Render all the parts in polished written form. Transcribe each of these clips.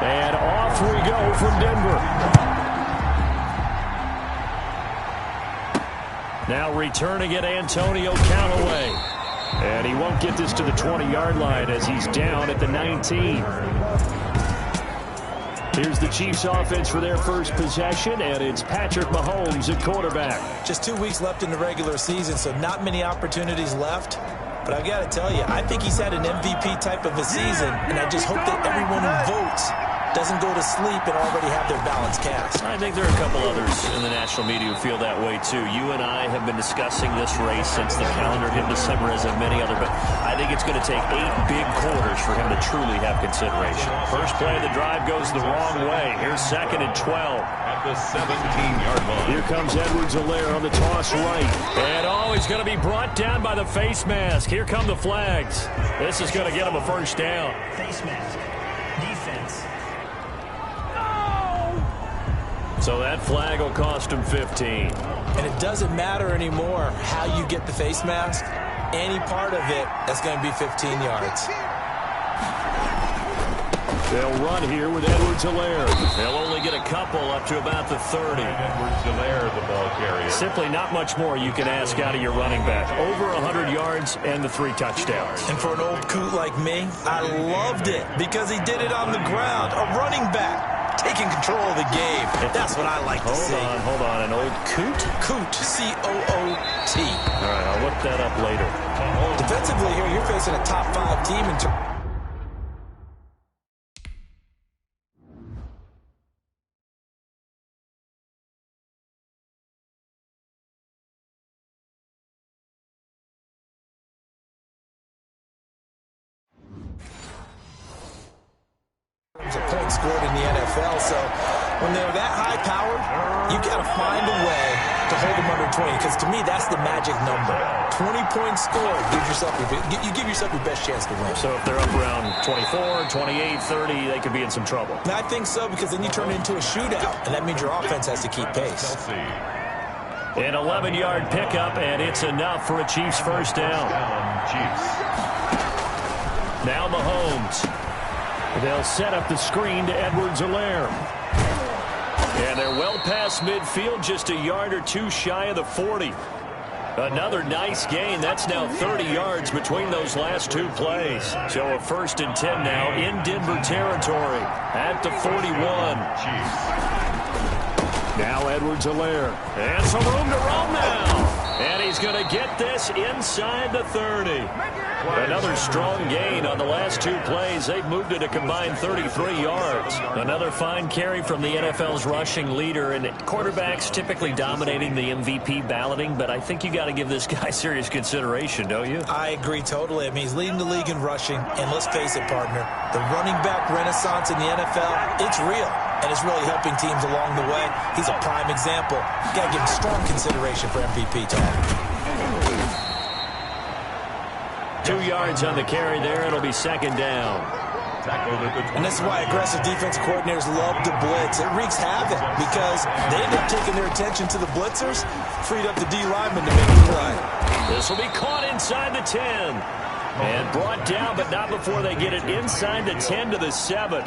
And off we go from Denver. Now returning it, Antonio Callaway. And he won't get this to the 20-yard line as he's down at the 19. Here's the Chiefs offense for their first possession, and it's Patrick Mahomes at quarterback. Just 2 weeks left in the regular season, so not many opportunities left. But I've got to tell you, I think he's had an MVP type of a season, and I just hope that everyone who votes doesn't go to sleep and already have their ballots cast. I think there are a couple others in the national media who feel that way, too. You and I have been discussing this race since the calendar hit December, as have many other, but I think it's going to take 8 big quarters for him to truly have consideration. First play of the drive goes the wrong way. Here's 2nd and 12. At the 17-yard line. Here comes Edwards-Helaire on the toss right. And he's going to be brought down by the face mask. Here come the flags. This is going to get him a first down. Face mask. Defense. So that flag will cost him 15. And it doesn't matter anymore how you get the face mask. Any part of it, that's going to be 15 yards. They'll run here with Edwards-Helaire. They'll only get a couple up to about the 30. Edwards-Helaire, the ball carrier. Simply not much more you can ask out of your running back. Over 100 yards and the 3 touchdowns. And for an old coot like me, I loved it because he did it on the ground. A running back taking control of the game. That's what I like to see. Hold on. An old coot? Coot, C-O-O-T. All right, I'll look that up later. Defensively here, you're facing a top 5 team in terms. Points scored in the NFL, so when they're that high-powered, you got to find a way to hold them under 20, because to me, that's the magic number. 20 points scored, you give yourself your best chance to win. So if they're up around 24, 28, 30, they could be in some trouble. And I think so, because then you turn it into a shootout, and that means your offense has to keep pace. An 11-yard pickup, and it's enough for a Chiefs first down. Now Mahomes. They'll set up the screen to Edwards-Helaire. And they're well past midfield, just a yard or two shy of the 40. Another nice gain. That's now 30 yards between those last 2 plays. So a 1st and 10 now in Denver territory at the 41. Now Edwards-Helaire. And some room to roam now. And he's going to get this inside the 30. Another strong gain on the last 2 plays. They've moved it a combined 33 yards. Another fine carry from the NFL's rushing leader, and quarterbacks typically dominating the MVP balloting, but I think you got to give this guy serious consideration, don't you? I agree totally. I mean, he's leading the league in rushing, and let's face it, partner, the running back renaissance in the NFL, it's real, and it's really helping teams along the way. He's a prime example. You got to give him strong consideration for MVP talk. 2 yards on the carry there. It'll be 2nd down. And this is why aggressive defense coordinators love to blitz. It wreaks havoc because they end up taking their attention to the blitzers, freed up the D lineman to make the play. This will be caught inside the 10. And brought down, but not before they get it inside the 10 to the 7.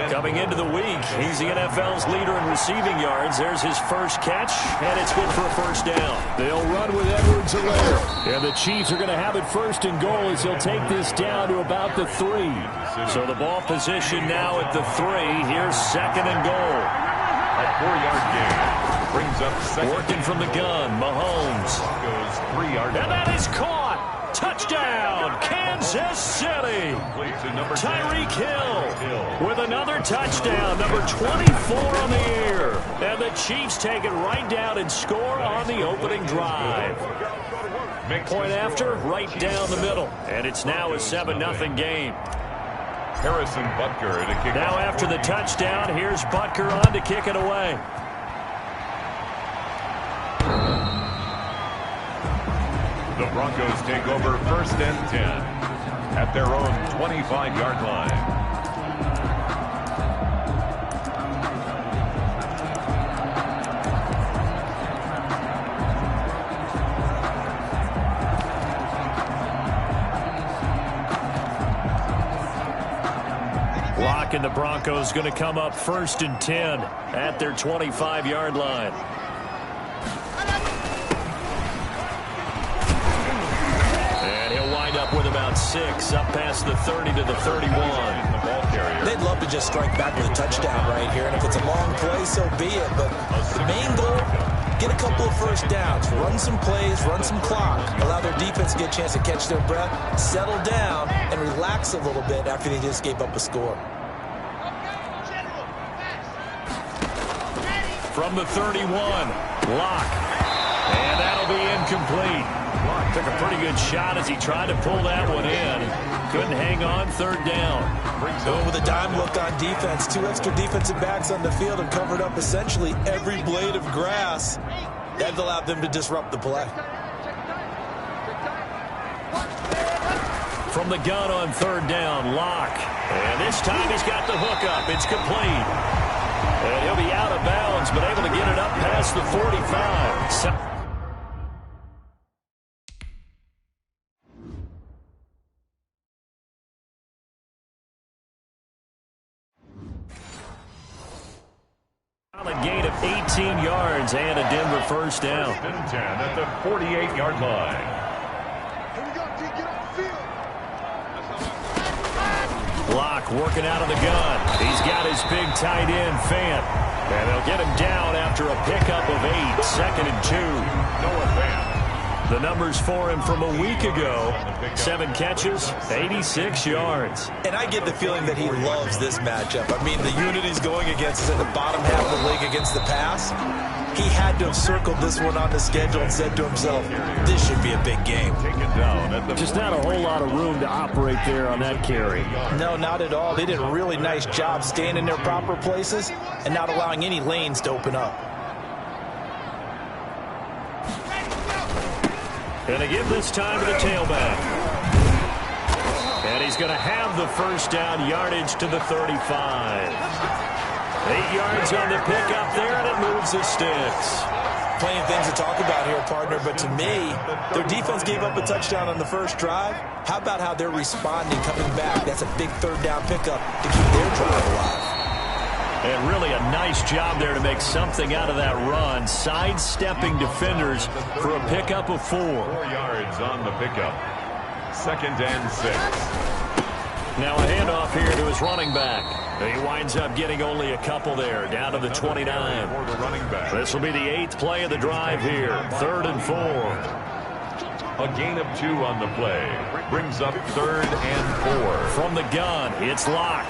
Coming into the week, he's the NFL's leader in receiving yards. There's his first catch, and it's good for a first down. They'll run with Edwards-Helaire. And the Chiefs are going to have it 1st and goal as they'll take this down to about the 3. So the ball position now at the 3. Here's 2nd and goal. A 4-yard gain brings up 2nd. Working from the gun, Mahomes. Goes 3 yards. And that is caught. Touchdown, Kansas City. Tyreek Hill with another touchdown, number 24 on the year. And the Chiefs take it right down and score on the opening drive. Point after, right down the middle. And it's now a 7-0 game. Harrison Butker to kick. Now after the touchdown, here's Butker on to kick it away. The Broncos take over 1st and 10 at their own 25-yard line. Lock and the Broncos going to come up 1st and 10 at their 25-yard line. And he'll wind up with about 6 up past the 30 to the 31. They'd love to just strike back with a touchdown right here, and if it's a long play, so be it. But the main goal, get a couple of first downs, run some plays, run some clock, allow their defense to get a chance to catch their breath, settle down, and relax a little bit after they just gave up a score. From the 31, Lock. And that'll be incomplete. Lock took a pretty good shot as he tried to pull that one in. Couldn't hang on, 3rd down. Going with a dime look on defense. 2 extra defensive backs on the field and covered up essentially every blade of grass. That allowed them to disrupt the play. From the gun on 3rd down, Lock. And this time he's got the hook up. It's complete. And he'll be out of bounds, but able to get it up past the 45. Solid gain of 18 yards and a Denver first down. 1st and 10 at the 48-yard line. Lock working out of the gun. He's got his big tight end, Fant. And they'll get him down after a pickup of 8. 2nd and 2. Noah Fant. The numbers for him from a week ago. 7 catches, 86 yards. And I get the feeling that he loves this matchup. I mean, the unit he's going against is in the bottom half of the league against the pass. He had to have circled this one on the schedule and said to himself, this should be a big game. Just not a whole lot of room to operate there on that carry. No, not at all. They did a really nice job staying in their proper places and not allowing any lanes to open up. Going to give this time to the tailback. And he's going to have the first down yardage to the 35. 8 yards on the pickup there, and it moves the sticks. Plenty of things to talk about here, partner, but to me, their defense gave up a touchdown on the first drive. How about how they're responding, coming back? That's a big 3rd down pickup to keep their drive alive. And really a nice job there to make something out of that run, sidestepping defenders for a pickup of 4. 4 yards on the pickup. 2nd and 6. Now a handoff here to his running back. He winds up getting only a couple there, down to the 29. For the running back. This will be the 8th play of the drive here, 3rd and 4. A gain of 2 on the play. Brings up 3rd and 4. From the gun, it's Lock.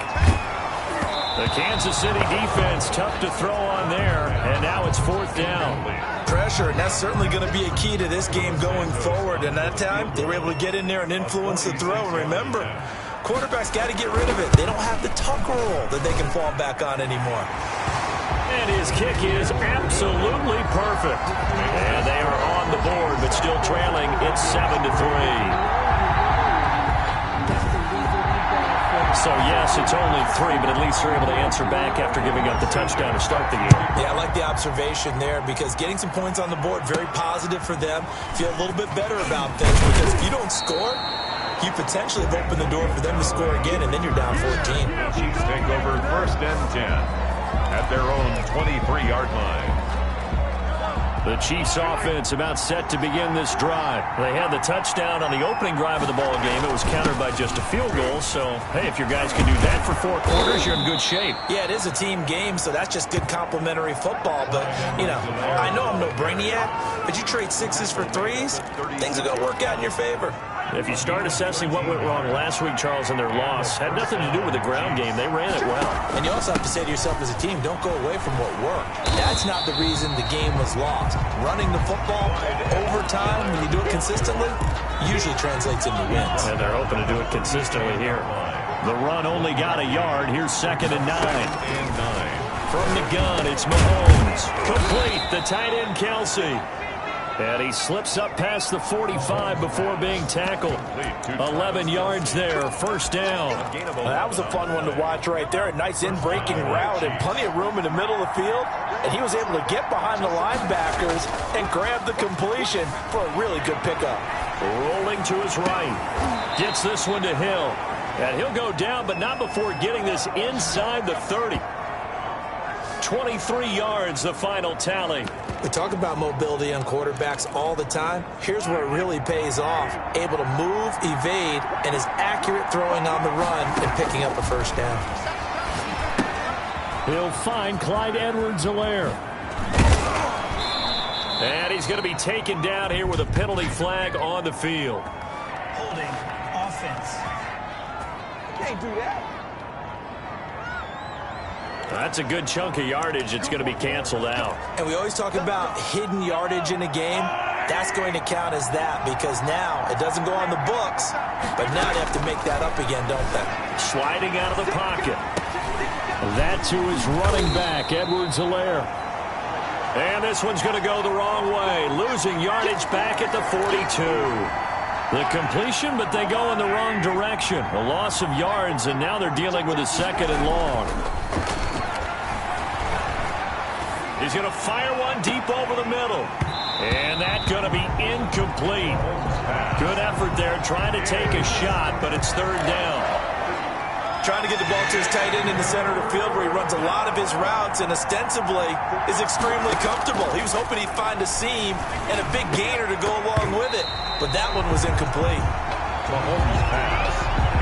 The Kansas City defense tough to throw on there, and now it's 4th down. Pressure, and that's certainly going to be a key to this game going forward. And that time, they were able to get in there and influence the throw. And remember, quarterbacks got to get rid of it. They don't have the tucker roll that they can fall back on anymore. And his kick is absolutely perfect. And they are on the board, but still trailing. It's 7-3. So, yes, it's only 3, but at least they're able to answer back after giving up the touchdown to start the game. Yeah, I like the observation there because getting some points on the board, very positive for them. Feel a little bit better about things because if you don't score, you potentially have opened the door for them to score again, and then you're down 14. Chiefs take over 1st and 10 at their own 23-yard line. The Chiefs offense about set to begin this drive. They had the touchdown on the opening drive of the ball game. It was countered by just a field goal. So, hey, if your guys can do that for 4 quarters, you're in good shape. Yeah, it is a team game, so that's just good complimentary football. But, you know, I know I'm no brainiac, but you trade 6s for 3s, things are going to work out in your favor. If you start assessing what went wrong last week, Charles, in their loss, had nothing to do with the ground game. They ran it well. And you also have to say to yourself as a team, don't go away from what worked. That's not the reason the game was lost. Running the football over time, when you do it consistently, usually translates into wins. And they're hoping to do it consistently here. The run only got a yard. Here's 2nd and 9. From the gun, it's Mahomes. Complete. The tight end, Kelsey. And he slips up past the 45 before being tackled. 11 yards there, 1st down. Well, that was a fun one to watch right there. A nice in-breaking route and plenty of room in the middle of the field. And he was able to get behind the linebackers and grab the completion for a really good pickup. Rolling to his right. Gets this one to Hill. And he'll go down, but not before getting this inside the 30. 23 yards, the final tally. We talk about mobility on quarterbacks all the time. Here's where it really pays off. Able to move, evade, and is accurate throwing on the run and picking up a first down. He'll find Clyde Edwards-Helaire. And he's going to be taken down here with a penalty flag on the field. Holding offense. Can't do that. That's a good chunk of yardage. It's going to be canceled out. And we always talk about hidden yardage in a game. That's going to count as that because now it doesn't go on the books, but now they have to make that up again, don't they? Sliding out of the pocket. That to his running back, Edwards-Helaire. And this one's going to go the wrong way. Losing yardage back at the 42. The completion, but they go in the wrong direction. A loss of yards, and now they're dealing with a 2nd and long. He's going to fire one deep over the middle. And that's going to be incomplete. Good effort there trying to take a shot, but it's 3rd down. Trying to get the ball to his tight end in the center of the field where he runs a lot of his routes and ostensibly is extremely comfortable. He was hoping he'd find a seam and a big gainer to go along with it, but that one was incomplete. Mahomes pass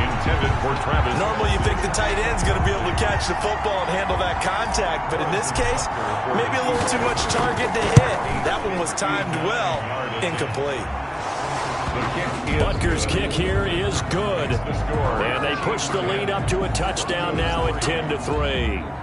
intended for Travis. Normally you think the tight end's going to be able to catch the football and handle that contact, but in this case, maybe a little too much target to hit. That one was timed well, incomplete. Butker's kick here is good. And they push the lead up to a touchdown now at 10-3.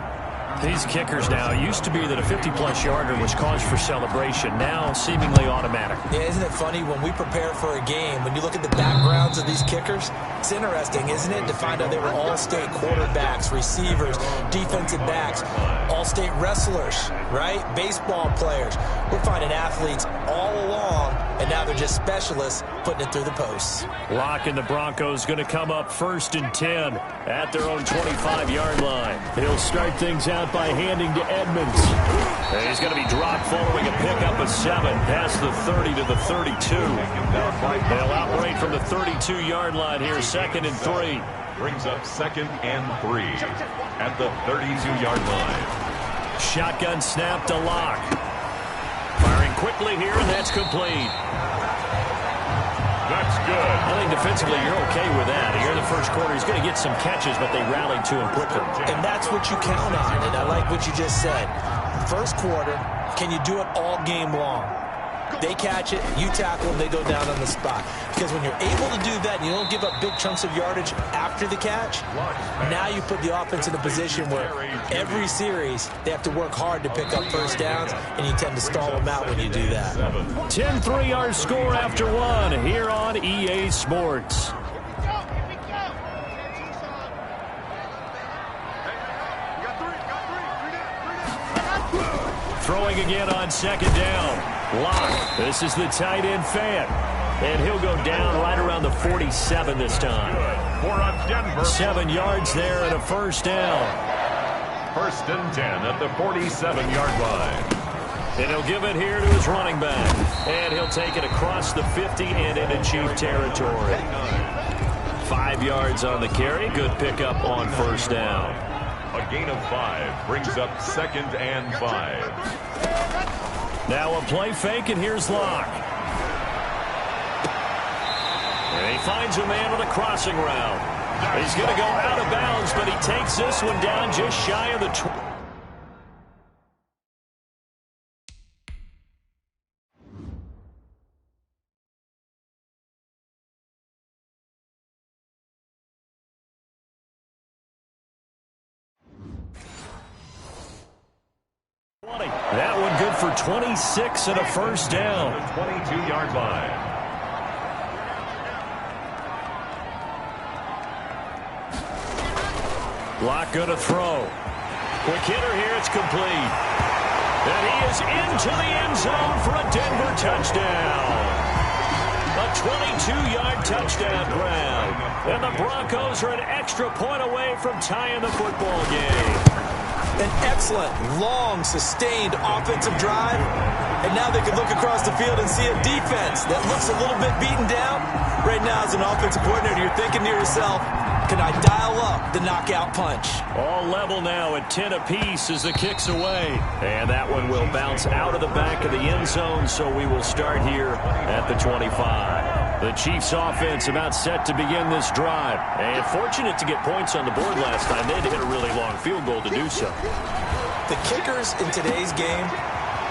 These kickers now, used to be that a 50-plus yarder was cause for celebration. Now seemingly automatic. Yeah, isn't it funny when we prepare for a game, when you look at the backgrounds of these kickers, it's interesting, isn't it, to find out they were all-state quarterbacks, receivers, defensive backs, all-state wrestlers, right? Baseball players. We're finding athletes all along, and now they're just specialists putting it through the posts. Locke and the Broncos going to come up 1st and 10 at their own 25-yard line. He'll start things out by handing to Edmonds. And he's going to be dropped following a pickup of 7 past the 30 to the 32. They'll operate from the 32-yard line here, 2nd and 3. Brings up 2nd and 3 at the 32-yard line. Shotgun snap to Locke. Firing quickly here, and that's complete. That's good. I think defensively you're okay with that. Here in the first quarter, he's going to get some catches, but they rallied to him quickly. And that's what you count on, and I like what you just said. First quarter, can you do it all game long? They catch it, you tackle them, they go down on the spot. Because when you're able to do that and you don't give up big chunks of yardage after the catch, now you put the offense in a position where every series they have to work hard to pick up first downs, and you tend to stall them out when you do that. 10-3 our score after 1 here on EA Sports. Throwing again on 2nd down. Locke. This is the tight end fan. And he'll go down right around the 47 this time. For a Denver. 7 yards there and a first down. 1st and 10 at the 47-yard line. And he'll give it here to his running back. And he'll take it across the 50 and into Chief territory. 5 yards on the carry. Good pickup on first down. A gain of 5 brings up 2nd and 5. Now a play fake, and here's Locke. And he finds a man on the crossing route. He's going to go out of bounds, but he takes this one down just shy of the 20. That one good for 26 and a first down. The 22-yard line. Locke going to throw. Quick hitter here, it's complete. And he is into the end zone for a Denver touchdown. A 22-yard touchdown grab. And the Broncos are an extra point away from tying the football game. An excellent, long, sustained offensive drive. And now they can look across the field and see a defense that looks a little bit beaten down. Right now, as an offensive coordinator, you're thinking to yourself, can I dial up the knockout punch? All level now at 10 apiece as the kick's away. And that one will bounce out of the back of the end zone, so we will start here at the 25. The Chiefs offense about set to begin this drive. And fortunate to get points on the board last time. They had to hit a really long field goal to do so. The kickers in today's game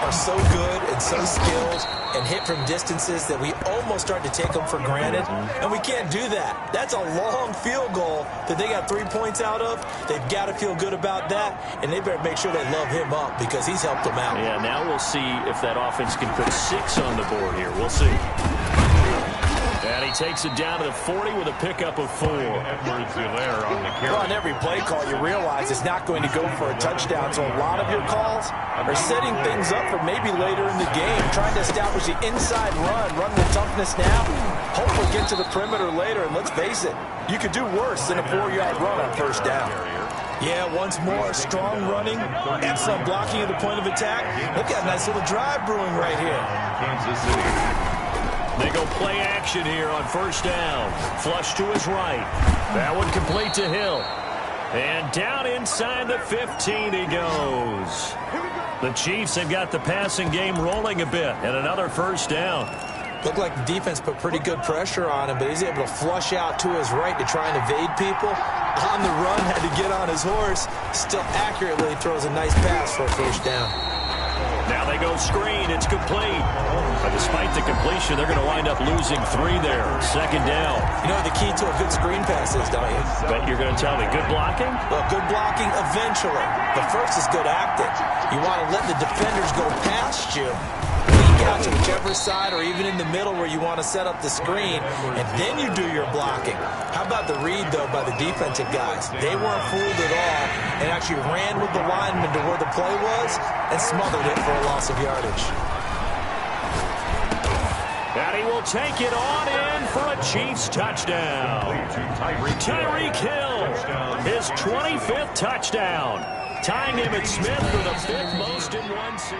are so good and so skilled and hit from distances that we almost start to take them for granted, and we can't do that. That's a long field goal that they got 3 points out of. They've got to feel good about that, and they better make sure they love him up because he's helped them out. Yeah, now we'll see if that offense can put 6 on the board here. We'll see. And he takes it down to the 40 with a pickup of 4. Edwards-Helaire on the carry. Well, on every play call, you realize it's not going to go for a touchdown, so a lot of your calls are setting things up for maybe later in the game, trying to establish the inside run with toughness now, hopefully get to the perimeter later, and let's face it, you could do worse than a 4-yard run on first down. Yeah, once more, strong running, excellent blocking at the point of attack. Look at a nice little drive brewing right here. Kansas City. They go play action here on first down. Flush to his right. That one complete to Hill. And down inside the 15 he goes. The Chiefs have got the passing game rolling a bit. And another first down. Looked like the defense put pretty good pressure on him, but he's able to flush out to his right to try and evade people. On the run, had to get on his horse. Still accurately throws a nice pass for a first down. Now they go screen. It's complete. But despite the completion, they're going to wind up losing 3 there. Second down. You know what the key to a good screen pass is, don't you? Bet you're going to tell me good blocking? Well, good blocking eventually. But first is good acting. You want to let the defenders go past you, leak out to whichever side or even in the middle where you want to set up the screen, and then you do your blocking. How about the read, though, by the defensive guys? They weren't fooled at all and actually ran with the lineman to where the play was and smothered it for a loss of yardage. And he will take it on in for a Chiefs touchdown. Tyreek Hill, his 25th touchdown, tying him at Smith for the 5th most in one season.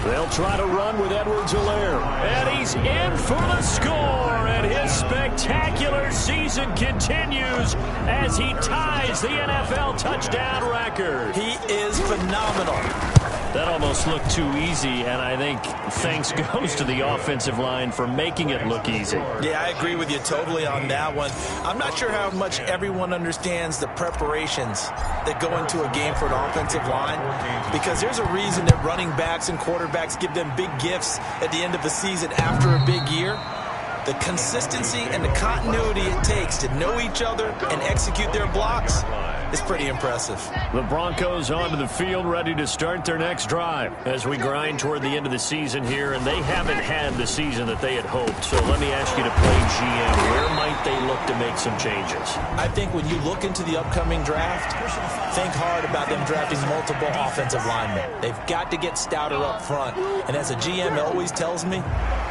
They'll try to run with Edwards-Helaire. And he's in for the score. And his spectacular season continues as he ties the NFL touchdown record. He is phenomenal. That almost looked too easy, and I think thanks goes to the offensive line for making it look easy. Yeah, I agree with you totally on that one. I'm not sure how much everyone understands the preparations that go into a game for an offensive line, because there's a reason that running backs and quarterbacks give them big gifts at the end of the season after a big year. The consistency and the continuity it takes to know each other and execute their blocks is pretty impressive. The Broncos onto the field, ready to start their next drive as we grind toward the end of the season here, and they haven't had the season that they had hoped. So let me ask you to play GM. Where might they look to make some changes? I think when you look into the upcoming draft, think hard about them drafting multiple offensive linemen. They've got to get stouter up front. And as a GM always tells me,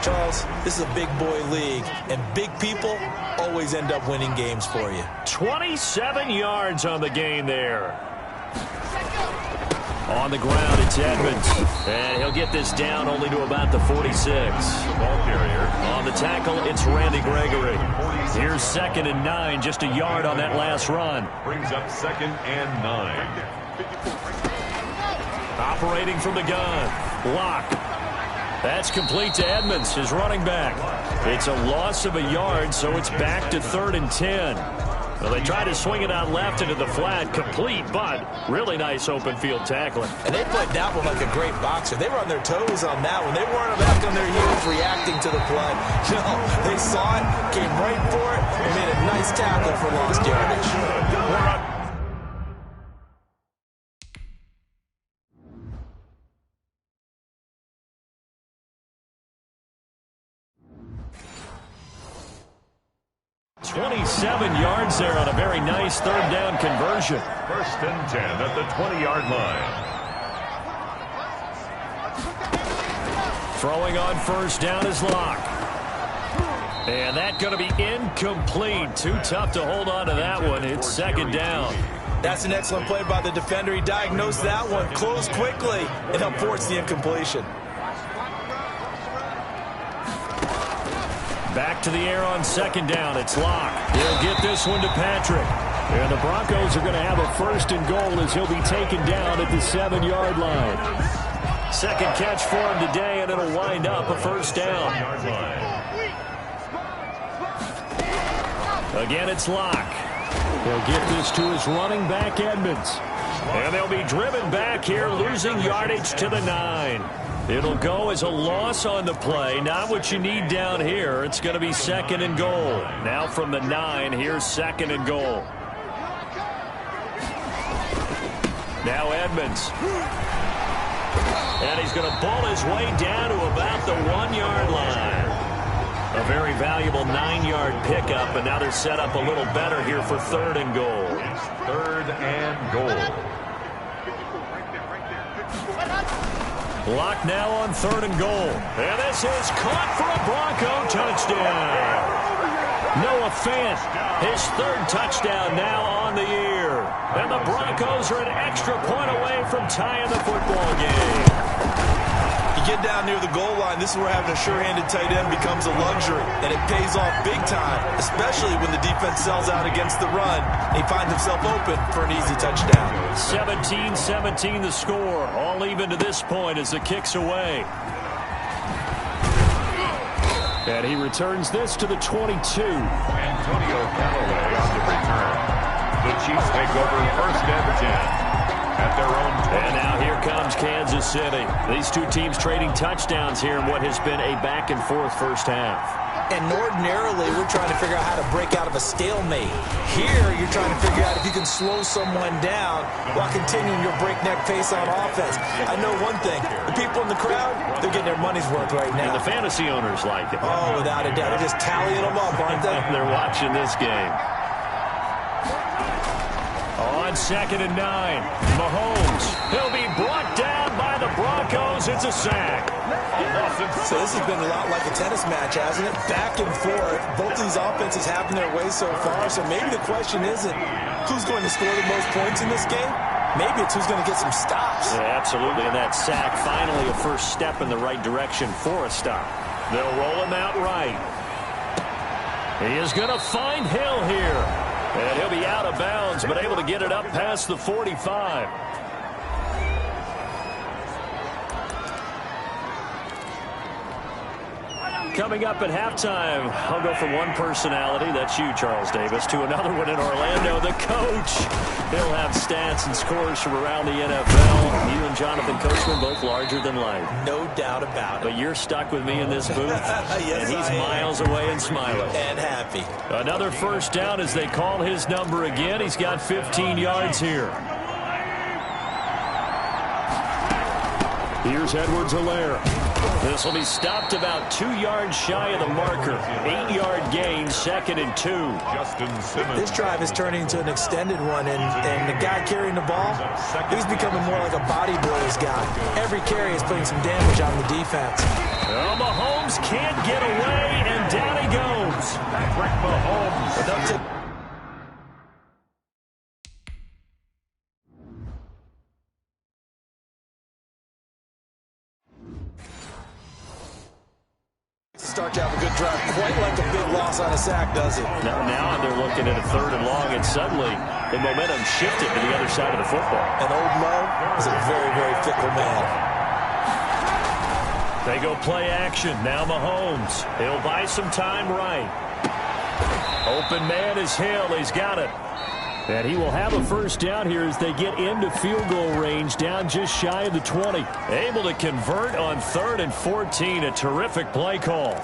Charles, this is a big boy league, and big people always end up winning games for you. 27 yards on the game there. On the ground, it's Edmonds. And he'll get this down only to about the 46. Ball carrier. On the tackle, it's Randy Gregory. Here's 2nd and 9, just a yard on that last run. Brings up 2nd and 9. Operating from the gun. Lock. That's complete to Edmonds, his running back. It's a loss of a yard, so it's back to 3rd and 10. Well, they try to swing it out left into the flat, complete, but really nice open field tackling. And they played that one like a great boxer. They were on their toes on that one. They weren't back on their heels reacting to the play. No, they saw it, came right for it, and made a nice tackle for lost yardage. 27 yards there on a very nice 3rd down conversion. 1st and 10 at the 20-yard line. Throwing on 1st down is Lock. And that's going to be incomplete. Too tough to hold on to that one. It's 2nd down. That's an excellent play by the defender. He diagnosed that one, closed quickly, and helped force the incompletion. Back to the air on second down. It's Locke. He'll get this one to Patrick. And the Broncos are going to have a first and goal as he'll be taken down at the 7-yard line. Second catch for him today, and it'll wind up a first down. Again, it's Locke. He'll get this to his running back, Edmonds. And they'll be driven back here, losing yardage to the 9. It'll go as a loss on the play. Not what you need down here. It's going to be second and goal. Now from the 9, here's second and goal. Now Edmonds. And he's going to pull his way down to about the 1-yard line. A very valuable 9-yard pickup, and now they're set up a little better here for third and goal. Third and goal. Locke now on third and goal. And this is caught for a Bronco touchdown. Noah Fant, his third touchdown now on the year. And the Broncos are an extra point away from tying the football game. You get down near the goal line, this is where having a sure-handed tight end becomes a luxury, and it pays off big time, especially when the defense sells out against the run, and he finds himself open for an easy touchdown. 17-17 the score, all even to this point as the kick's away. And he returns this to the 22. Antonio Callaway on the return. The Chiefs take over first and 10. At their own 20. And now here comes Kansas City. These two teams trading touchdowns here in what has been a back-and-forth first half. And ordinarily, we're trying to figure out how to break out of a stalemate. Here, you're trying to figure out if you can slow someone down while continuing your breakneck pace on offense. I know one thing. The people in the crowd, they're getting their money's worth right now. And the fantasy owners like it. Oh, without a doubt. They're just tallying them up, aren't they? They're watching this game. On second and 9, Mahomes. He'll be brought down by the Broncos. It's a sack. So this has been a lot like a tennis match, hasn't it? Back and forth. Both these offenses having their way so far. So maybe the question isn't who's going to score the most points in this game. Maybe it's who's going to get some stops. Yeah, absolutely. And that sack, finally a first step in the right direction for a stop. They'll roll him out right. He is going to find Hill here. And he'll be out of bounds, but able to get it up past the 45. Coming up at halftime, I'll go from one personality, that's you, Charles Davis, to another one in Orlando, the coach. He'll have stats and scores from around the NFL. You and Jonathan Coachman both larger than life. No doubt about it. But you're stuck with me in this booth, yes, and he's miles away and smiling. And happy. Another first down as they call his number again. He's got 15 yards here. Here's Edwards-Helaire. This will be stopped about 2 yards shy of the marker. 8-yard gain, second and 2. Justin Simmons. This drive is turning into an extended one, and the guy carrying the ball, he's becoming more like a body blows guy. Every carry is putting some damage on the defense. Well, Mahomes can't get away, and down he goes. Patrick Mahomes. Start to have a good drive, quite like a big loss on a sack, does it? Now they're looking at a third and long, and suddenly the momentum shifted to the other side of the football. And old Mo is a very, very fickle man. They go play action. Now Mahomes. He'll buy some time right. Open man is Hill. He's got it. And he will have a first down here as they get into field goal range, down just shy of the 20. Able to convert on 3rd and 14. A terrific play call.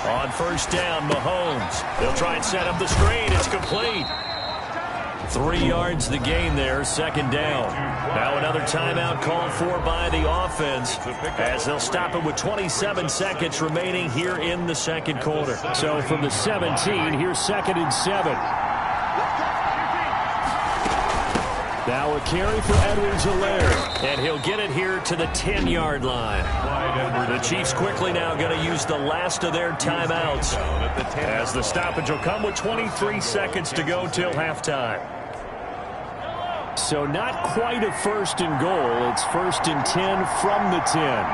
On first down, Mahomes. They'll try and set up the screen. It's complete. 3 yards the gain there, second down. Now another timeout called for by the offense as they'll stop it with 27 seconds remaining here in the second quarter. So from the 17, here's second and 7. Now with carry for Edwards-Helaire. And he'll get it here to the 10-yard line. The Chiefs quickly now going to use the last of their timeouts, as the stoppage will come with 23 seconds to go till halftime. So not quite a first and goal. It's first and 10 from the 10.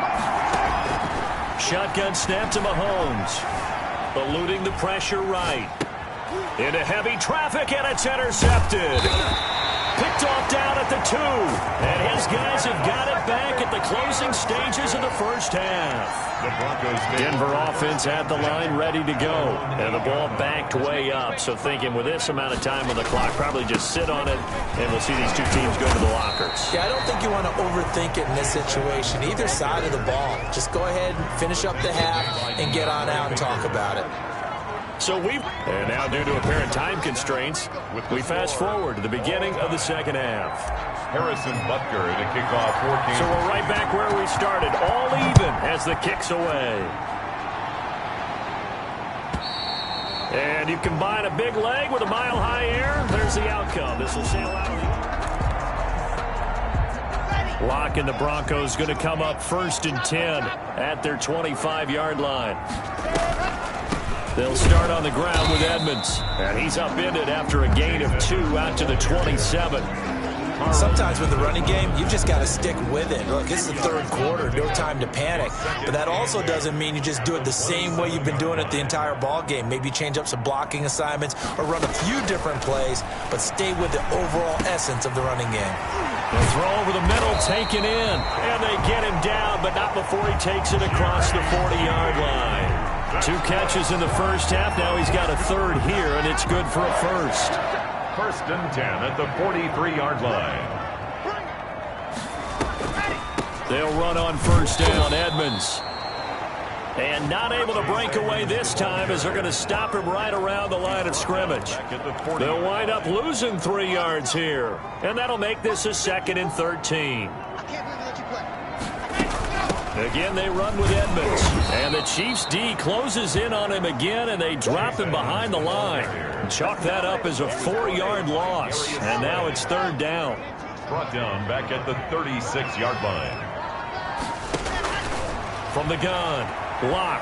Shotgun snap to Mahomes. Eluding the pressure right. Into heavy traffic, and it's intercepted. Picked off down at the 2. And his guys have got it back at the closing stages of the first half. Denver offense at the line, ready to go. And the ball backed way up. So thinking with this amount of time on the clock, probably just sit on it, and we'll see these two teams go to the lockers. Yeah, I don't think you want to overthink it in this situation. Either side of the ball. Just go ahead and finish up the half and get on out and talk about it. And now, due to apparent time constraints, we fast forward to the beginning of the second half. Harrison Butker to kick off 14. So we're right back where we started, all even as the kick's away. And you combine a big leg with a mile-high air, there's the outcome. This will sail out. Lock and the Broncos going to come up first and 10 at their 25-yard line. They'll start on the ground with Edmonds. And he's upended after a gain of 2 out to the 27. Sometimes with the running game, you've just got to stick with it. Look, it's the third quarter, no time to panic. But that also doesn't mean you just do it the same way you've been doing it the entire ball game. Maybe change up some blocking assignments or run a few different plays, but stay with the overall essence of the running game. The throw over the middle, taken in. And they get him down, but not before he takes it across the 40-yard line. 2 catches in the first half. Now he's got a third here, and it's good for a first. First and 10 at the 43-yard line. They'll run on first down, Edmonds. And not able to break away this time, as they're going to stop him right around the line of scrimmage. They'll wind up losing 3 yards here. And that'll make this a 2nd and 13. Again, they run with Edmonds. And the Chiefs' D closes in on him again, and they drop him behind the line. Chalk that up as a 4-yard loss. And now it's 3rd down. Brought down back at the 36-yard line. From the gun, Block.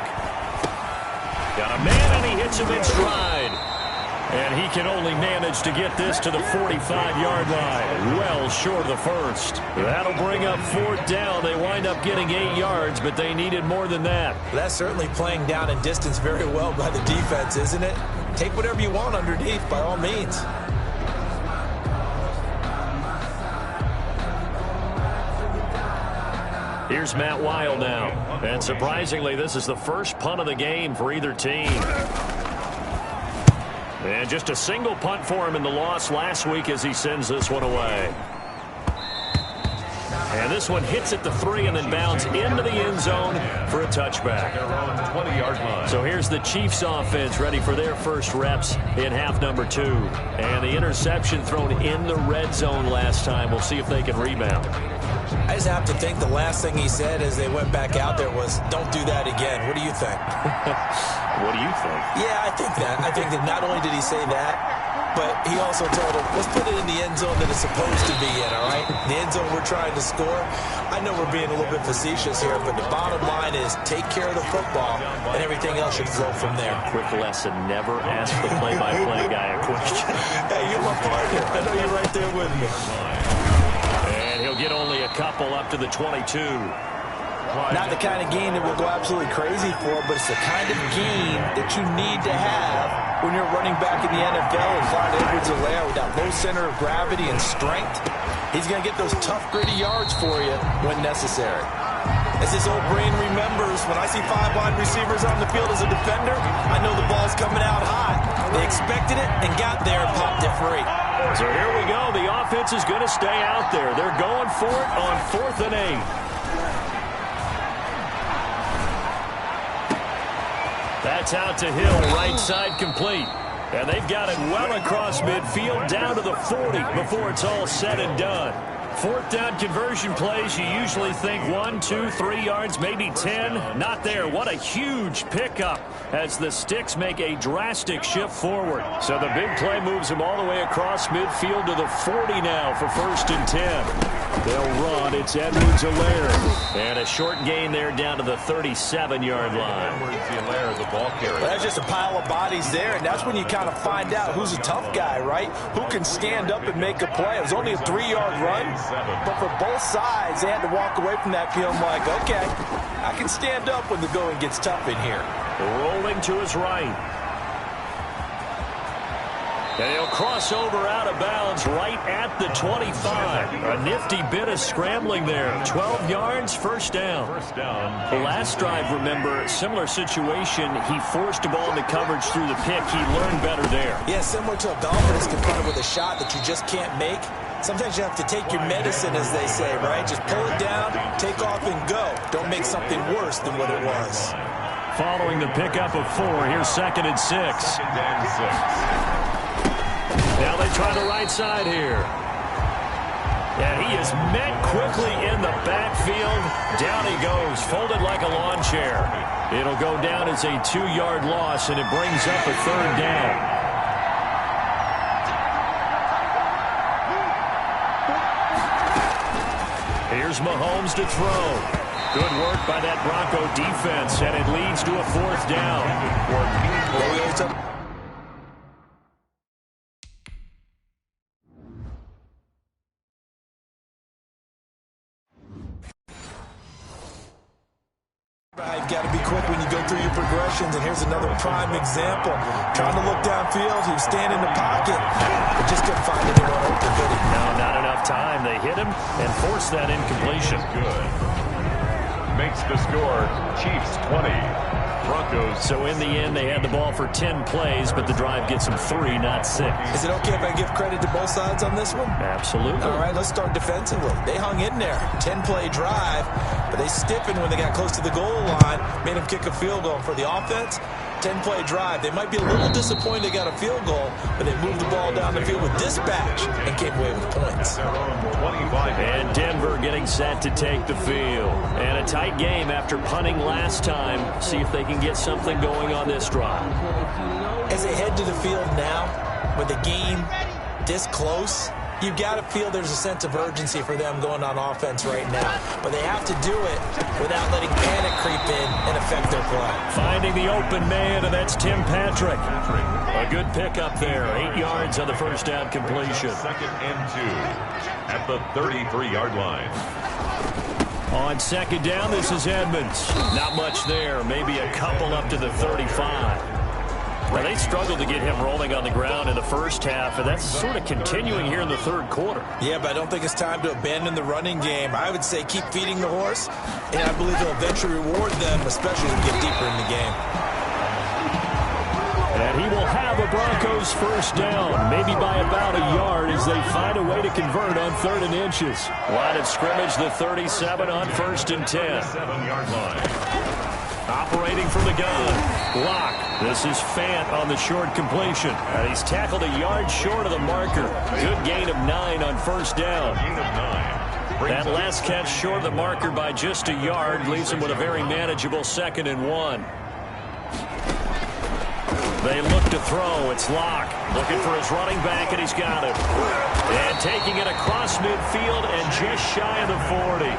Got a man, and he hits him in stride. And he can only manage to get this to the 45-yard line. Well short of the first. That'll bring up 4th down. They wind up getting 8 yards, but they needed more than that. That's certainly playing down in distance very well by the defense, isn't it? Take whatever you want underneath, by all means. Here's Matt Weil now. And surprisingly, this is the first punt of the game for either team. And just a single punt for him in the loss last week as he sends this one away. And this one hits at the 3 and then bounds into the end zone for a touchback. So here's the Chiefs offense ready for their first reps in half number 2. And the interception thrown in the red zone last time. We'll see if they can rebound. I just have to think the last thing he said as they went back out there was, don't do that again. What do you think? What do you think? Yeah, I think that. I think that not only did he say that, but he also told him, let's put it in the end zone that it's supposed to be in, all right? The end zone we're trying to score. I know we're being a little bit facetious here, but the bottom line is take care of the football, and everything else should flow from there. Quick lesson, never ask the play-by-play guy a question. Hey, you're my partner. I know you're right there with me. And he'll get only a couple up to the 22. Not the kind of game that we'll go absolutely crazy for, but it's the kind of game that you need to have when you're running back in the NFL. And Clyde Edwards-Helaire with that low center of gravity and strength, he's going to get those tough, gritty yards for you when necessary. As this old brain remembers, when I see 5 wide receivers on the field as a defender, I know the ball's coming out hot. They expected it and got there and popped it free. So here we go. The offense is going to stay out there. They're going for it on 4th and 8. That's out to Hill, right side complete. And they've got it well across midfield, down to the 40 before it's all said and done. Fourth down conversion plays, you usually think 1, 2, 3 yards, maybe 10. Not there. What a huge pickup as the Sticks make a drastic shift forward. So the big play moves them all the way across midfield to the 40 now for 1st and 10. They'll run. It's Edwards-Helaire. And a short gain there down to the 37-yard line. Edwards-Helaire, the ball carrier. That's just a pile of bodies there, and that's when you kind of find out who's a tough guy, right? Who can stand up and make a play. It was only a 3-yard run, but for both sides, they had to walk away from that feeling like, okay, I can stand up when the going gets tough in here. Rolling to his right. And he'll cross over out of bounds right at the 25. A nifty bit of scrambling there. 12 yards, first down. The last drive, remember, similar situation. He forced the ball into coverage through the pick. He learned better there. Yeah, similar to a golfer that's confronted with a shot that you just can't make. Sometimes you have to take your medicine, as they say, right? Just pull it down, take off, and go. Don't make something worse than what it was. Following the pickup of 4, here's 2nd and 6. Now they try the right side here. And he is met quickly in the backfield. Down he goes, folded like a lawn chair. It'll go down as a 2-yard loss, and it brings up a 3rd down. Here's Mahomes to throw. Good work by that Bronco defense, and it leads to a 4th down. You've got to be quick when you go through your progressions, and here's another prime example. Trying to look downfield, he was standing in the pocket, but just couldn't find anyone open, did he? No, not enough time. They hit him and forced that incompletion. Good. Makes the score Chiefs 20, Broncos. So in the end, they had the ball for 10 plays, but the drive gets them 3, not 6. Is it okay if I give credit to both sides on this one? Absolutely. All right, let's start defensively. They hung in there. 10-play drive, but they stiffened when they got close to the goal line, made them kick a field goal. For the offense, 10-play drive. They might be a little disappointed they got a field goal, but they moved the ball down the field with dispatch and came away with points. And Denver getting set to take the field. And a tight game after punting last time. See if they can get something going on this drive. As they head to the field now, with the game this close, you've got to feel there's a sense of urgency for them going on offense right now. But they have to do it without letting panic creep in and affect their play. Finding the open man, and that's Tim Patrick. A good pickup there. 8 yards on the first down completion. 2nd and 2 at the 33-yard line. On 2nd down, this is Edmonds. Not much there. Maybe a couple up to the 35. Well, they struggled to get him rolling on the ground in the first half, and that's sort of continuing here in the 3rd quarter. Yeah, but I don't think it's time to abandon the running game. I would say keep feeding the horse, and I believe they'll eventually reward them, especially as we get deeper in the game. And he will have a Broncos first down, maybe by about a yard as they find a way to convert on 3rd and inches. Line of scrimmage, the 37 on 1st and 10. 7-yard line. Operating from the gun. Lock. This is Fant on the short completion. And he's tackled a yard short of the marker. Good gain of 9 on 1st down. That last catch short of the marker by just a yard leaves him with a very manageable 2nd and 1. They look to throw. It's Lock. Looking for his running back, and he's got it. And taking it across midfield and just shy of the 40.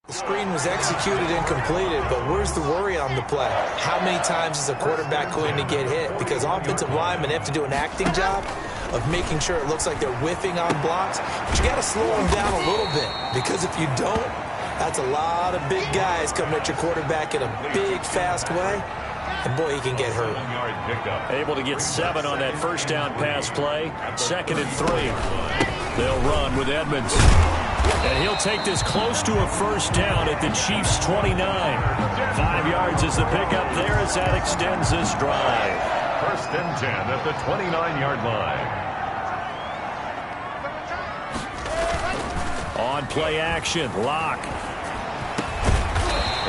The screen was executed and completed, but where's the worry on the play? How many times is a quarterback going to get hit? Because offensive linemen have to do an acting job of making sure it looks like they're whiffing on blocks. But you got to slow them down a little bit, because if you don't, that's a lot of big guys coming at your quarterback in a big, fast way. And, boy, he can get hurt. Able to get 7 on that first down pass play. 2nd and 3. They'll run with Edmonds. And he'll take this close to a first down at the Chiefs' 29. 5 yards is the pickup there as that extends this drive. 1st and 10 at the 29-yard line. On play action, Lock.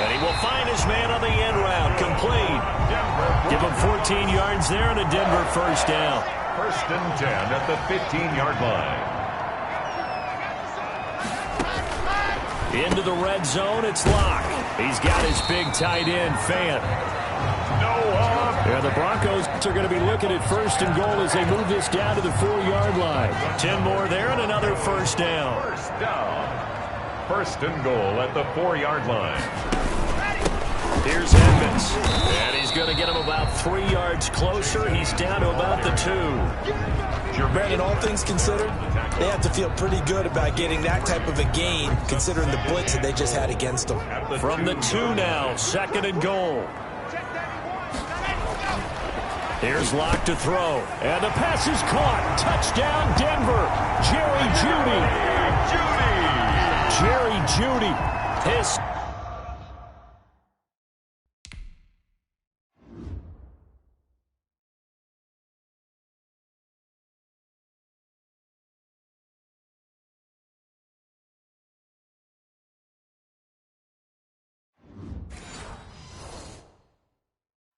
And he will find his man on the end route. Complete. Give him 14 yards there and a Denver first down. First and 10 at the 15-yard line. Into the red zone, it's Locke. He's got his big tight end, Fant. Yeah, the Broncos are going to be looking at first and goal as they move this down to the 4-yard line. 10 more there and another first down. First down. First and goal at the 4-yard line. Here's Evans. And he's going to get him about 3 yards closer. He's down to about the 2. Brandon, all things considered, they have to feel pretty good about getting that type of a gain, considering the blitz that they just had against them. From the 2 now, second and goal. Here's Locke to throw. And the pass is caught. Touchdown, Denver. Jerry Jeudy. Jerry Jeudy. His...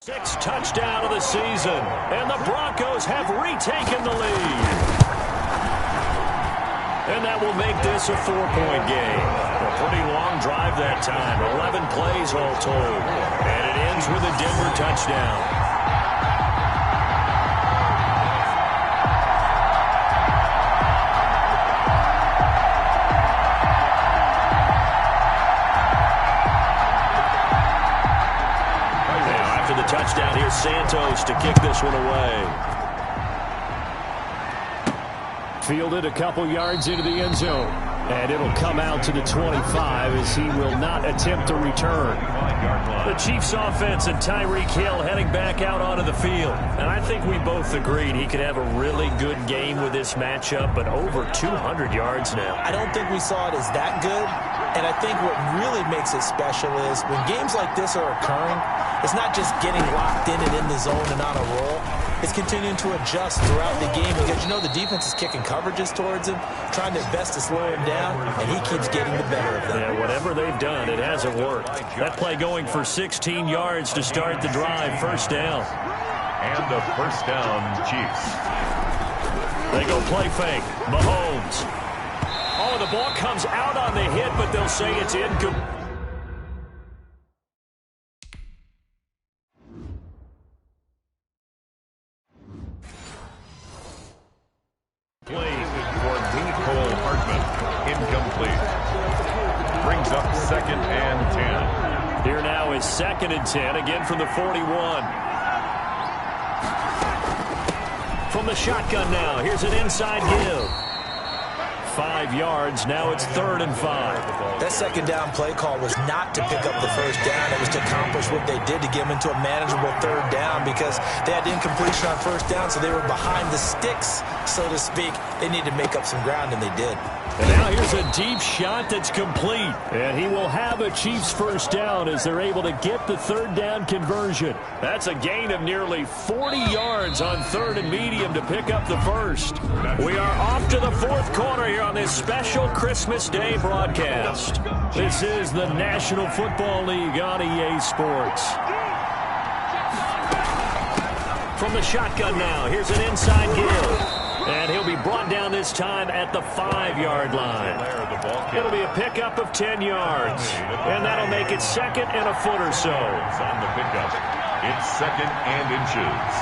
Sixth touchdown of the season, and the Broncos have retaken the lead. And that will make this a 4-point game. A pretty long drive that time, 11 plays all told. And it ends with a Denver touchdown. Touchdown here, Santos to kick this one away. Fielded a couple yards into the end zone. And it'll come out to the 25 as he will not attempt to return. The Chiefs offense and Tyreek Hill heading back out onto the field. And I think we both agreed he could have a really good game with this matchup, but over 200 yards now. I don't think we saw it as that good. And I think what really makes it special is when games like this are occurring, it's not just getting locked in and in the zone and on a roll. It's continuing to adjust throughout the game because, you know, the defense is kicking coverages towards him, trying their best to slow him down, and he keeps getting the better of them. Yeah, whatever they've done, it hasn't worked. That play going for 16 yards to start the drive. First down. And a first down, Chiefs. They go play fake. Mahomes. Oh, the ball comes out on the hit, but they'll say it's incomplete. Brings up second and 10. Here now is second and 10, again from the 41. From the shotgun now, here's an inside give. 5 yards, now it's 3rd and 5. That second down play call was not to pick up the first down. It was to accomplish what they did to get them into a manageable 3rd down because they had incompletion on first down, so they were behind the sticks, so to speak. They needed to make up some ground, and they did. And now here's a deep shot that's complete. And he will have a Chiefs first down as they're able to get the 3rd down conversion. That's a gain of nearly 40 yards on 3rd and medium to pick up the first. We are off to the 4th quarter here on this special Christmas Day broadcast. This is the National Football League on EA Sports. From the shotgun now, here's an inside give. And he'll be brought down this time at the 5-yard line. It'll be a pickup of 10 yards. And that'll make it 2nd and a foot or so. On the pickup, it's 2nd and inches.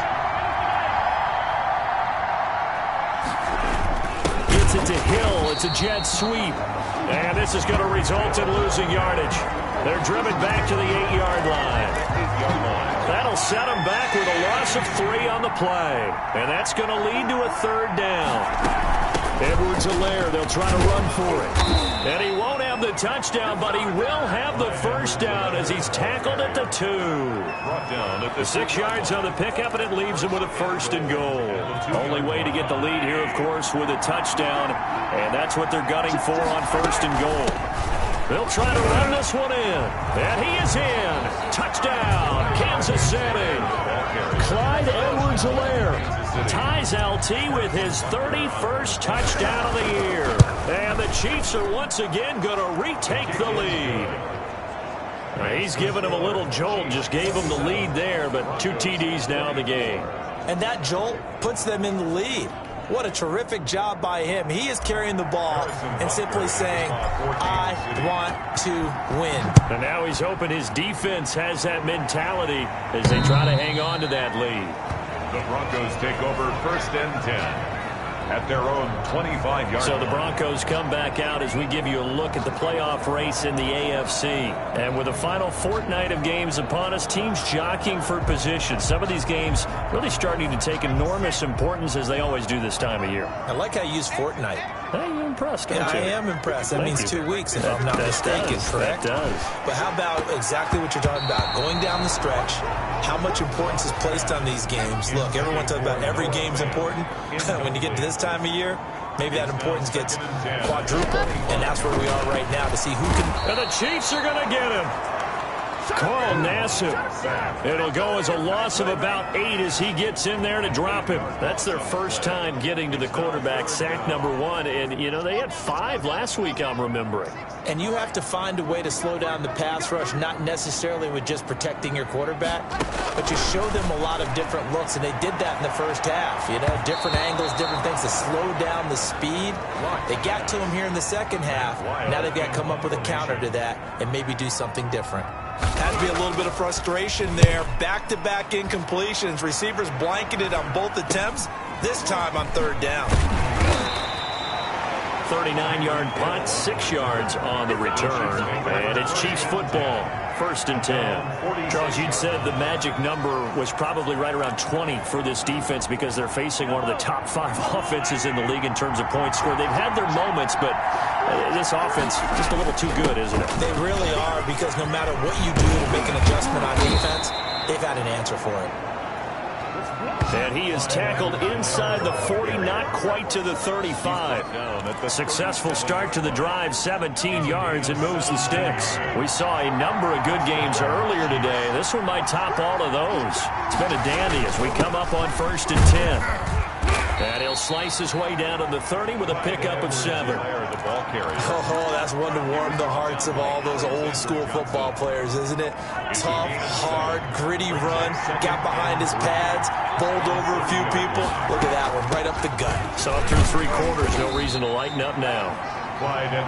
Gets it to Hill. It's a jet sweep. And this is going to result in losing yardage. They're driven back to the 8-yard line. That'll set them back with a loss of 3 on the play. And that's going to lead to a 3rd down. Edwards-Helaire, they'll try to run for it. And he won't have the touchdown, but he will have the first down as he's tackled at the 2. Brought down at the 6 yards on the pickup, and it leaves him with a 1st and goal. Only way to get the lead here, of course, with a touchdown. And that's what they're gunning for on 1st and goal. They'll try to run this one in. And he is in. Touchdown, Kansas City. Clyde Edwards-Helaire ties LT with his 31st touchdown of the year. And the Chiefs are once again going to retake the lead. He's given him a little jolt, just gave him the lead there, but 2 TDs now in the game. And that jolt puts them in the lead. What a terrific job by him. He is carrying the ball and simply saying, I want to win. And now he's hoping his defense has that mentality as they try to hang on to that lead. The Broncos take over 1st and 10 at their own 25-yard. So the Broncos come back out as we give you a look at the playoff race in the AFC. And with the final fortnight of games upon us, teams jockeying for position. Some of these games really starting to take enormous importance as they always do this time of year. I like how you use fortnight. Hey, you're impressed, don't Yeah, you? I am impressed. That Thank means you. 2 weeks, if I'm not mistaken, correct? That does. But how about exactly what you're talking about? Going down the stretch, how much importance is placed on these games? Look, everyone talks about every game's important. When you get to this time of year, maybe that importance gets quadrupled. And that's where we are right now to see who can. And the Chiefs are going to get him. Carl Nassib. It'll go as a loss of about 8 as he gets in there to drop him. That's their first time getting to the quarterback, sack number 1. And, you know, they had 5 last week, I'm remembering. And you have to find a way to slow down the pass rush, not necessarily with just protecting your quarterback, but you show them a lot of different looks, and they did that in the first half. You know, different angles, different things to slow down the speed. They got to him here in the second half. Now they've got to come up with a counter to that and maybe do something different. Had to be a little bit of frustration there. Back-to-back incompletions. Receivers blanketed on both attempts, this time on 3rd down. 39-yard punt, 6 yards on the return. And it's Chiefs football, 1st and 10. Charles, you'd said the magic number was probably right around 20 for this defense because they're facing one of the top 5 offenses in the league in terms of points scored. They've had their moments, but this offense just a little too good, isn't it? They really are, because no matter what you do to make an adjustment on defense, they've had an answer for it. And he is tackled inside the 40, not quite to the 35. Successful start to the drive, 17 yards, and moves the sticks. We saw a number of good games earlier today. This one might top all of those. It's been a dandy as we come up on 1st and 10. And he'll slice his way down to the 30 with a pickup of 7. Oh, that's one to warm the hearts of all those old school football players, isn't it? Tough, hard, gritty run, got behind his pads, bowled over a few people. Look at that one, right up the gut. So up through 3 quarters, no reason to lighten up now.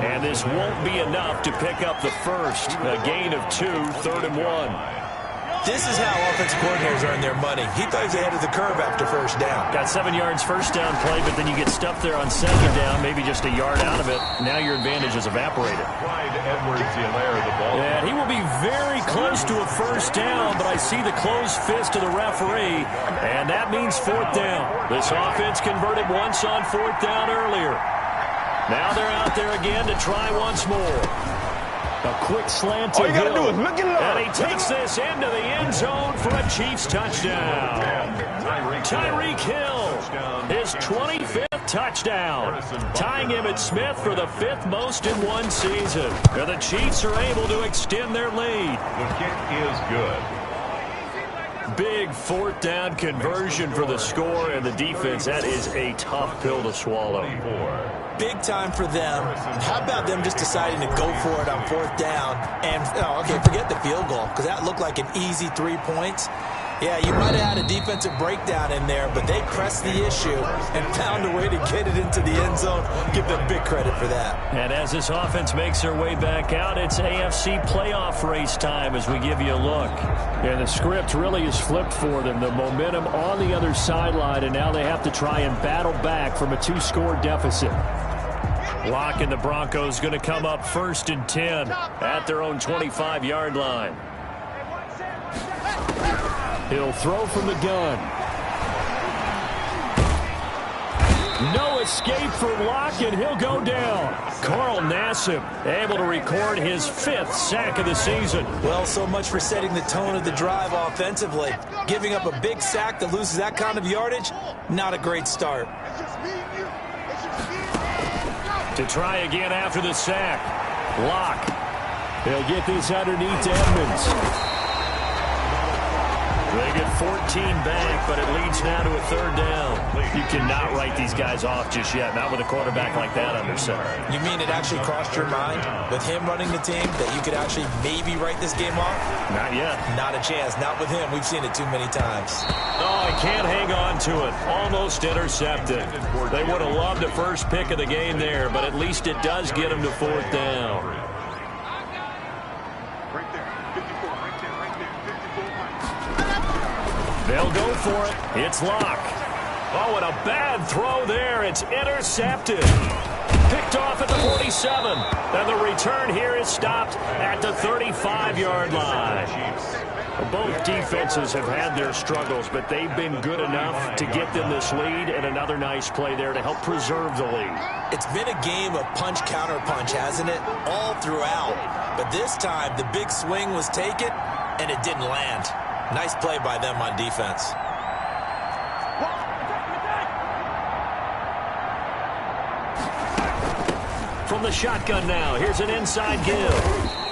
And this won't be enough to pick up the first. A gain of 2, 3rd and 1. This is how offensive coordinators earn their money. He thought he was ahead of the curve after 1st down. Got 7 yards first down play, but then you get stuffed there on 2nd down, maybe just a yard out of it. Now your advantage is evaporated. And he will be very close to a 1st down, but I see the closed fist of the referee, and that means 4th down. This offense converted once on 4th down earlier. Now they're out there again to try once more. A quick slant to Hill. And he takes this into the end zone for a Chiefs touchdown. Tyreek Hill, his 25th touchdown, tying him at Smith for the 5th most in one season. And the Chiefs are able to extend their lead. The kick is good. Big 4th down conversion for the score, and the defense, that is a tough pill to swallow. Big time for them. How about them just deciding to go for it on 4th down? And, okay, forget the field goal, because that looked like an easy 3 points. Yeah, you might have had a defensive breakdown in there, but they pressed the issue and found a way to get it into the end zone. Give them big credit for that. And as this offense makes their way back out, it's AFC playoff race time as we give you a look. And the script really is flipped for them. The momentum on the other sideline, and now they have to try and battle back from a 2-score deficit. Locke and the Broncos going to come up 1st and 10 at their own 25-yard line. He'll throw from the gun. No escape for Locke, and he'll go down. Carl Nassib able to record his 5th sack of the season. Well, so much for setting the tone of the drive offensively. Giving up a big sack that loses that kind of yardage, not a great start. To try again after the sack. Locke. He'll get this underneath to Edmonds. They get 14 back, but it leads now to a 3rd down. You cannot write these guys off just yet, not with a quarterback like that under center. You mean it actually crossed your mind with him running the team that you could actually maybe write this game off? Not yet. Not a chance. Not with him. We've seen it too many times. Oh, he can't hang on to it. Almost intercepted. They would have loved the first pick of the game there, but at least it does get him to fourth down. They'll go for it. It's Locke. Oh, and a bad throw there. It's intercepted. Picked off at the 47. And the return here is stopped at the 35-yard line. Both defenses have had their struggles, but they've been good enough to get them this lead, and another nice play there to help preserve the lead. It's been a game of punch-counter-punch, hasn't it? All throughout. But this time, the big swing was taken, and it didn't land. Nice play by them on defense. From the shotgun now, here's an inside give.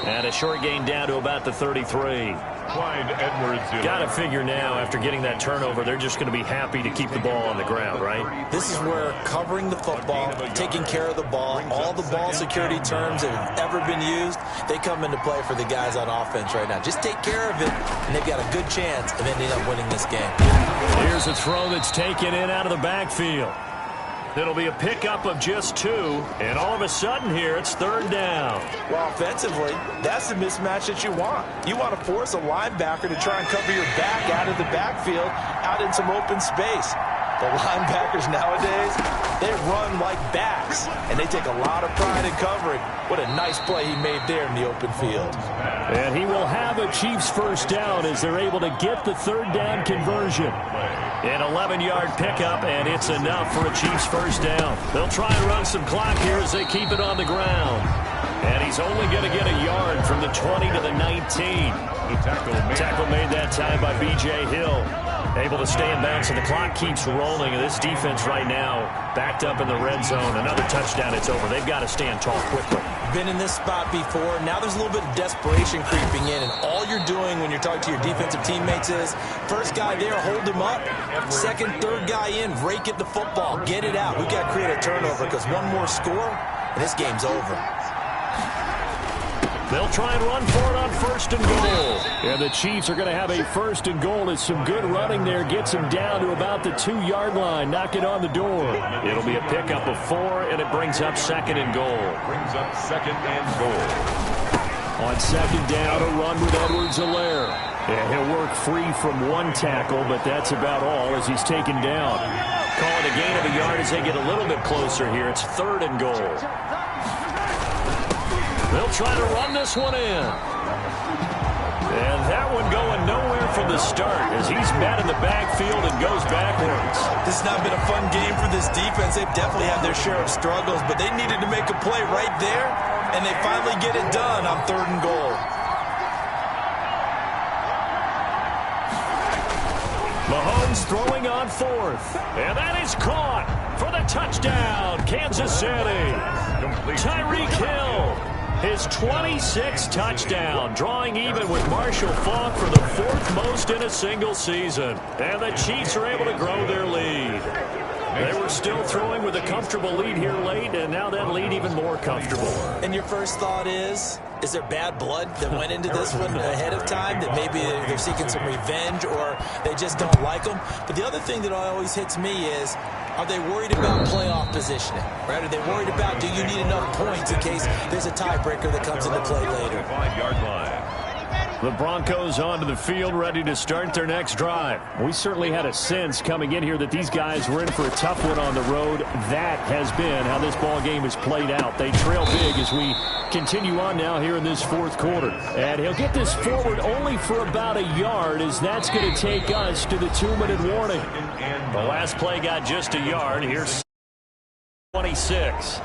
And a short gain down to about the 33. Got to figure now, after getting that turnover, they're just going to be happy to keep the ball on the ground, right? This is where covering the football, taking care of the ball, all the ball security terms that have ever been used, they come into play for the guys on offense right now. Just take care of it, and they've got a good chance of ending up winning this game. Here's a throw that's taken in out of the backfield. It'll be a pickup of just 2, and all of a sudden here, it's third down. Well, offensively, that's the mismatch that you want. You want to force a linebacker to try and cover your back out of the backfield, out in some open space. The linebackers nowadays, they run like backs, and they take a lot of pride in covering. What a nice play he made there in the open field. And he will have a Chiefs first down as they're able to get the third down conversion. An 11-yard pickup, and it's enough for a Chiefs first down. They'll try and run some clock here as they keep it on the ground. And he's only going to get a yard from the 20 to the 19. The tackle made that time by B.J. Hill. Able to stay in bounds, and the clock keeps rolling. And this defense right now backed up in the red zone. Another touchdown, it's over. They've got to stand tall quickly. Been in this spot before. Now there's a little bit of desperation creeping in, and all you're doing when you're talking to your defensive teammates is first guy there, hold him up. Second, third guy in, rake at the football. Get it out. We've got to create a turnover because one more score, and this game's over. They'll try and run for it on first and goal. And the Chiefs are going to have a first and goal. It's some good running there. Gets him down to about the 2-yard line. Knock it on the door. It'll be a pickup of 4, and it brings up second and goal. On second down, a run with Edwards-Helaire. And he'll work free from one tackle, but that's about all as he's taken down. Call it a gain of a yard as they get a little bit closer here. It's third and goal. They'll try to run this one in. And that one going nowhere from the start as he's met in the backfield and goes backwards. This has not been a fun game for this defense. They've definitely had their share of struggles, but they needed to make a play right there, and they finally get it done on third and goal. Mahomes throwing on fourth. And that is caught for the touchdown, Kansas City. Tyreek Hill. His 26th touchdown, drawing even with Marshall Faulk for the 4th most in a single season. And the Chiefs are able to grow their lead. They were still throwing with a comfortable lead here late, and now that lead even more comfortable. And your first thought is there bad blood that went into this one ahead of time, that maybe they're seeking some revenge or they just don't like them? But the other thing that always hits me is, are they worried about playoff positioning? Right? Are they worried about, do you need enough points in case there's a tiebreaker that comes into play later? 5-yard line. The Broncos onto the field, ready to start their next drive. We certainly had a sense coming in here that these guys were in for a tough one on the road. That has been how this ball game has played out. They trail big as we continue on now here in this fourth quarter. And he'll get this forward only for about a yard, as that's going to take us to the 2-minute warning. The last play got just a yard. Here's 26.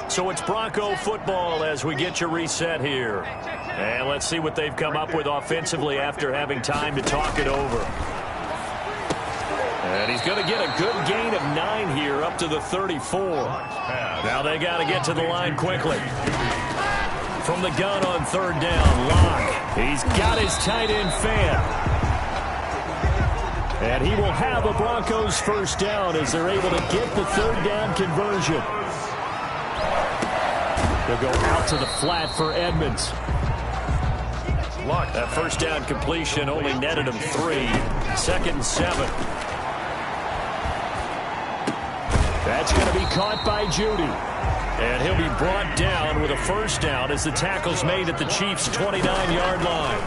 So it's Bronco football as we get you reset here. And let's see what they've come up with offensively after having time to talk it over. And he's going to get a good gain of 9 here up to the 34. Now they got to get to the line quickly. From the gun on third down, Locke. He's got his tight end fan. And he will have a Broncos first down as they're able to get the third down conversion. They'll go out to the flat for Edmonds. That first down completion only netted him 3. 2nd and 7. That's going to be caught by Judy. And he'll be brought down with a first down as the tackle's made at the Chiefs' 29-yard line.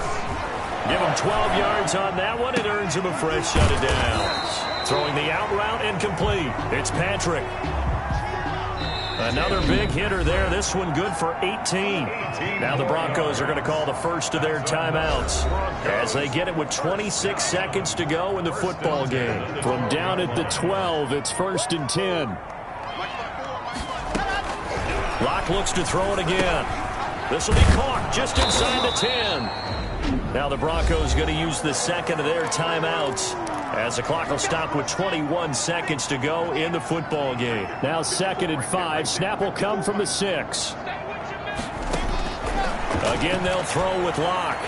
Give him 12 yards on that one. It earns him a fresh set of downs. Throwing the out route incomplete. It's Patrick. Another big hitter there. This one good for 18. Now the Broncos are going to call the first of their timeouts as they get it with 26 seconds to go in the football game. From down at the 12, it's 1st and 10. Locke looks to throw it again. This will be caught just inside the 10. Now the Broncos going to use the second of their timeouts as the clock will stop with 21 seconds to go in the football game. Now 2nd and 5. Snap will come from the 6. Again, they'll throw with Locke.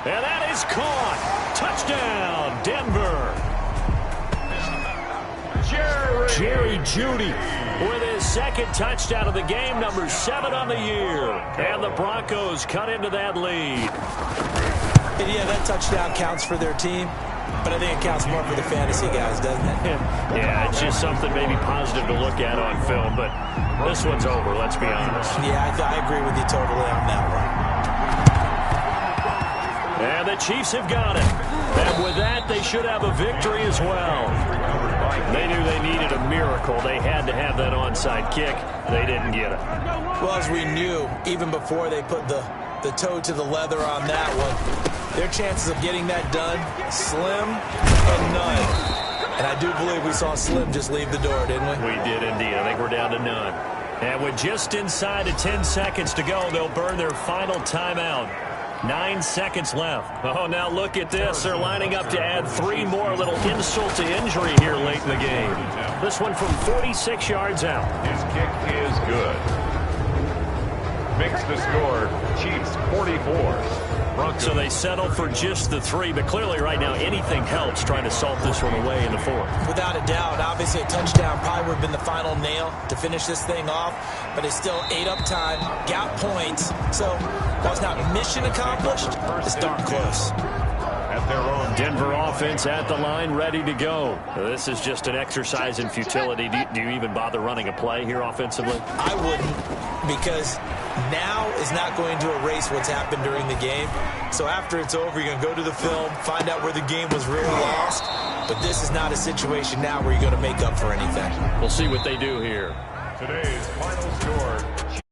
And that is caught. Touchdown, Denver. Jerry Jeudy with his 2nd touchdown of the game, number 7 on the year. And the Broncos cut into that lead. And yeah, that touchdown counts for their team, but I think it counts more for the fantasy guys, doesn't it? Yeah, it's just something maybe positive to look at on film, but this one's over, let's be honest. Yeah, I agree with you totally on that one. And the Chiefs have got it. And with that, they should have a victory as well. They knew they needed a miracle. They had to have that onside kick. They didn't get it. Well, as we knew, even before they put the toe to the leather on that one, their chances of getting that done, slim and none. And I do believe we saw Slim just leave the door, didn't we? We did indeed. I think we're down to none. And with just inside of 10 seconds to go, they'll burn their final timeout. 9 seconds left. Oh, now look at this. They're lining up to add 3 more, little insult to injury here late in the game. This one from 46 yards out. His kick is good. Makes the score Chiefs 44. Broncos. So they settle for just the 3, but clearly right now anything helps trying to salt this one away in the 4th. Without a doubt, obviously a touchdown probably would have been the final nail to finish this thing off, but it's still ate up time, got points, so while it's not mission accomplished, it's darn close. At their own Denver offense at the line, ready to go. This is just an exercise in futility. Do you even bother running a play here offensively? I wouldn't, because now is not going to erase what's happened during the game. So after it's over, you're going to go to the film, find out where the game was really lost. But this is not a situation now where you're going to make up for anything. We'll see what they do here. today's final score.